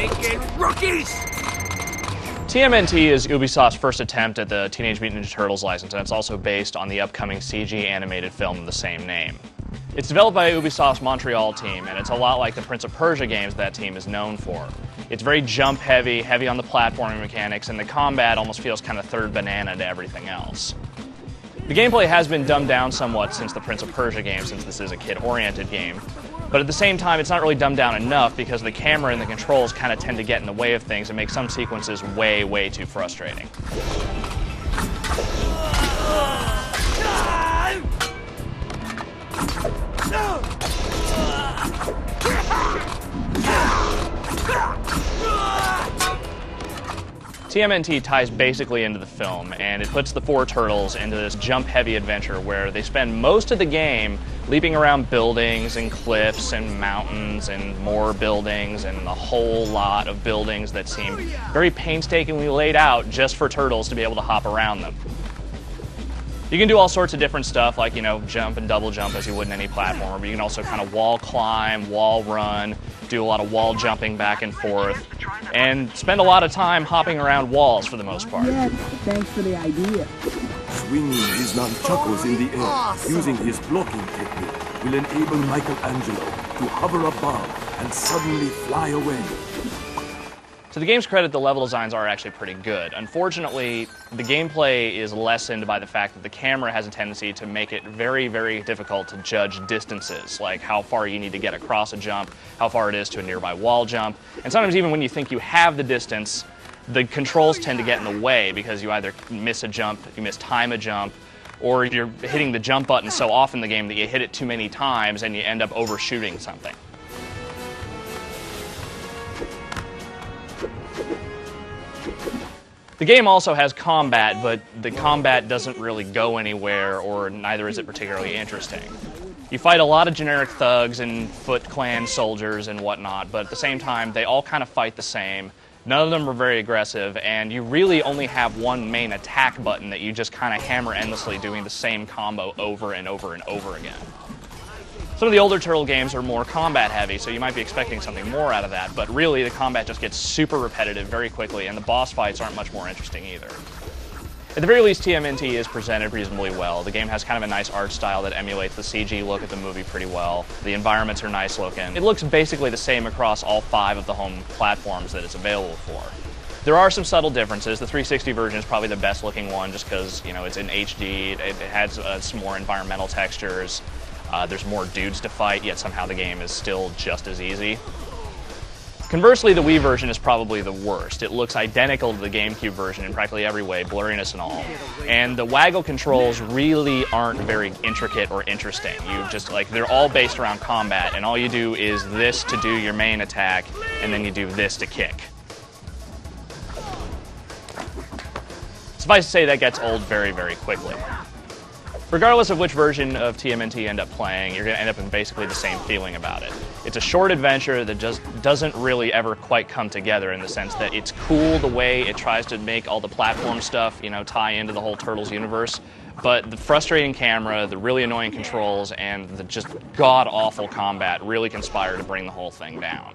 stinking rookies! TMNT is Ubisoft's first attempt at the Teenage Mutant Ninja Turtles license, and it's also based on the upcoming CG animated film of the same name. It's developed by Ubisoft's Montreal team, and it's a lot like the Prince of Persia games that team is known for. It's very jump heavy, heavy on the platforming mechanics, and the combat almost feels kind of third banana to everything else. The gameplay has been dumbed down somewhat since the Prince of Persia game, since this is a kid-oriented game. But at the same time, it's not really dumbed down enough because the camera and the controls kind of tend to get in the way of things and make some sequences way, way too frustrating. TMNT ties basically into the film, and it puts the four turtles into this jump-heavy adventure where they spend most of the game leaping around buildings and cliffs and mountains and more buildings and a whole lot of buildings that seem very painstakingly laid out just for turtles to be able to hop around them. You can do all sorts of different stuff, like, jump and double jump as you would in any platformer, but you can also kind of wall climb, wall run, do a lot of wall jumping back and forth, and spend a lot of time hopping around walls for the most part. Yes, thanks for the idea. Swinging his nunchuckos in the air, using his blocking technique, will enable Michelangelo to hover above and suddenly fly away. To the game's credit, the level designs are actually pretty good. Unfortunately, the gameplay is lessened by the fact that the camera has a tendency to make it very, very difficult to judge distances, like how far you need to get across a jump, how far it is to a nearby wall jump, and sometimes even when you think you have the distance, the controls tend to get in the way because you either miss a jump, you mistime a jump, or you're hitting the jump button so often in the game that you hit it too many times and you end up overshooting something. The game also has combat, but the combat doesn't really go anywhere, or neither is it particularly interesting. You fight a lot of generic thugs and Foot Clan soldiers and whatnot, but at the same time, they all kind of fight the same. None of them are very aggressive, and you really only have one main attack button that you just kind of hammer endlessly, doing the same combo over and over and over again. Some of the older Turtle games are more combat heavy, so you might be expecting something more out of that, but really the combat just gets super repetitive very quickly, and the boss fights aren't much more interesting either. At the very least, TMNT is presented reasonably well. The game has kind of a nice art style that emulates the CG look of the movie pretty well. The environments are nice looking. It looks basically the same across all 5 of the home platforms that it's available for. There are some subtle differences. The 360 version is probably the best looking one just because, it's in HD, it has some more environmental textures. There's more dudes to fight, yet somehow the game is still just as easy. Conversely, the Wii version is probably the worst. It looks identical to the GameCube version in practically every way, blurriness and all. And the waggle controls really aren't very intricate or interesting. They're all based around combat, and all you do is this to do your main attack, and then you do this to kick. Suffice to say, that gets old very, very quickly. Regardless of which version of TMNT you end up playing, you're going to end up in basically the same feeling about it. It's a short adventure that just doesn't really ever quite come together in the sense that it's cool the way it tries to make all the platform stuff, tie into the whole Turtles universe, but the frustrating camera, the really annoying controls, and the just god-awful combat really conspire to bring the whole thing down.